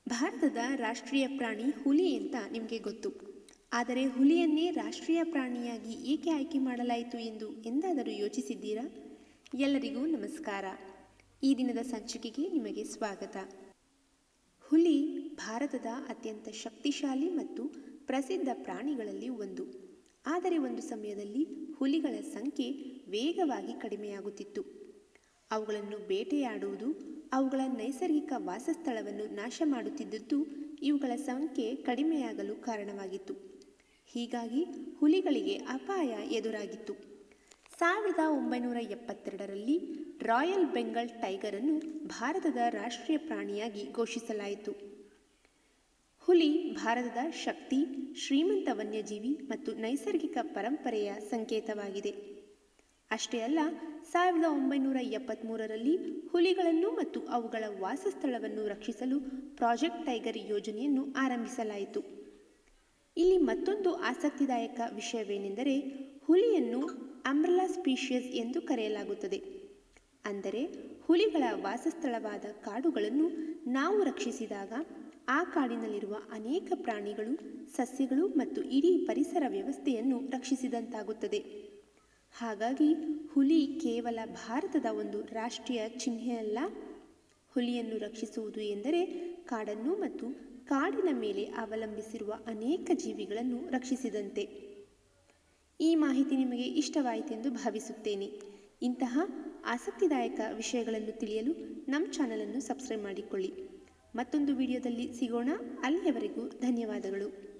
ಭಾರತದ ರಾಷ್ಟ್ರೀಯ ಪ್ರಾಣಿ ಹುಲಿ ಅಂತ ನಿಮಗೆ ಗೊತ್ತು. ಆದರೆ ಹುಲಿಯನ್ನೇ ರಾಷ್ಟ್ರೀಯ ಪ್ರಾಣಿಯಾಗಿ ಏಕೆ ಆಯ್ಕೆ ಮಾಡಲಾಯಿತು ಎಂದು ಎಂದಾದರೂ ಯೋಚಿಸಿದ್ದೀರಾ? ಎಲ್ಲರಿಗೂ ನಮಸ್ಕಾರ. ಈ ದಿನದ ಸಂಚಿಕೆಗೆ ನಿಮಗೆ ಸ್ವಾಗತ. ಹುಲಿ ಭಾರತದ ಅತ್ಯಂತ ಶಕ್ತಿಶಾಲಿ ಮತ್ತು ಪ್ರಸಿದ್ಧ ಪ್ರಾಣಿಗಳಲ್ಲಿ ಒಂದು. ಆದರೆ ಒಂದು ಸಮಯದಲ್ಲಿ ಹುಲಿಗಳ ಸಂಖ್ಯೆ ವೇಗವಾಗಿ ಕಡಿಮೆಯಾಗುತ್ತಿತ್ತು. ಅವುಗಳನ್ನು ಬೇಟೆಯಾಡುವುದು ಅವುಗಳ ನೈಸರ್ಗಿಕ ವಾಸಸ್ಥಳವನ್ನು ನಾಶ ಮಾಡುತ್ತಿದ್ದುದು ಇವುಗಳ ಸಂಖ್ಯೆ ಕಡಿಮೆಯಾಗಲು ಕಾರಣವಾಗಿತ್ತು. ಹೀಗಾಗಿ ಹುಲಿಗಳಿಗೆ ಅಪಾಯ ಎದುರಾಗಿತ್ತು. 1972ರಲ್ಲಿ ರಾಯಲ್ ಬೆಂಗಾಲ್ ಟೈಗರ್ ಅನ್ನು ಭಾರತದ ರಾಷ್ಟ್ರೀಯ ಪ್ರಾಣಿಯಾಗಿ ಘೋಷಿಸಲಾಯಿತು. ಹುಲಿ ಭಾರತದ ಶಕ್ತಿ, ಶ್ರೀಮಂತ ವನ್ಯಜೀವಿ ಮತ್ತು ನೈಸರ್ಗಿಕ ಪರಂಪರೆಯ ಸಂಕೇತವಾಗಿದೆ. ಅಷ್ಟೇ ಅಲ್ಲ, 1973ರಲ್ಲಿ ಹುಲಿಗಳನ್ನು ಮತ್ತು ಅವುಗಳ ವಾಸಸ್ಥಳವನ್ನು ರಕ್ಷಿಸಲು ಪ್ರಾಜೆಕ್ಟ್ ಟೈಗರ್ ಯೋಜನೆಯನ್ನು ಆರಂಭಿಸಲಾಯಿತು. ಇಲ್ಲಿ ಮತ್ತೊಂದು ಆಸಕ್ತಿದಾಯಕ ವಿಷಯವೇನೆಂದರೆ, ಹುಲಿಯನ್ನು ಅಂಬ್ರೆಲಾ ಸ್ಪೀಷೀಸ್ ಎಂದು ಕರೆಯಲಾಗುತ್ತದೆ. ಅಂದರೆ ಹುಲಿಗಳ ವಾಸಸ್ಥಳವಾದ ಕಾಡುಗಳನ್ನು ನಾವು ರಕ್ಷಿಸಿದಾಗ ಆ ಕಾಡಿನಲ್ಲಿರುವ ಅನೇಕ ಪ್ರಾಣಿಗಳು, ಸಸ್ಯಗಳು ಮತ್ತು ಇಡೀ ಪರಿಸರ ವ್ಯವಸ್ಥೆಯನ್ನು ರಕ್ಷಿಸಿದಂತಾಗುತ್ತದೆ. ಹಾಗಾಗಿ ಹುಲಿ ಕೇವಲ ಭಾರತದ ಒಂದು ರಾಷ್ಟ್ರೀಯ ಚಿಹ್ನೆಯಲ್ಲ. ಹುಲಿಯನ್ನು ರಕ್ಷಿಸುವುದು ಎಂದರೆ ಕಾಡನ್ನು ಮತ್ತು ಕಾಡಿನ ಮೇಲೆ ಅವಲಂಬಿಸಿರುವ ಅನೇಕ ಜೀವಿಗಳನ್ನು ರಕ್ಷಿಸಿದಂತೆ. ಈ ಮಾಹಿತಿ ನಿಮಗೆ ಇಷ್ಟವಾಯಿತೆಂದು ಭಾವಿಸುತ್ತೇನೆ. ಇಂತಹ ಆಸಕ್ತಿದಾಯಕ ವಿಷಯಗಳನ್ನು ತಿಳಿಯಲು ನಮ್ಮ ಚಾನಲನ್ನು ಸಬ್ಸ್ಕ್ರೈಬ್ ಮಾಡಿಕೊಳ್ಳಿ. ಮತ್ತೊಂದು ವಿಡಿಯೋದಲ್ಲಿ ಸಿಗೋಣ. ಅಲ್ಲಿಯವರೆಗೂ ಧನ್ಯವಾದಗಳು.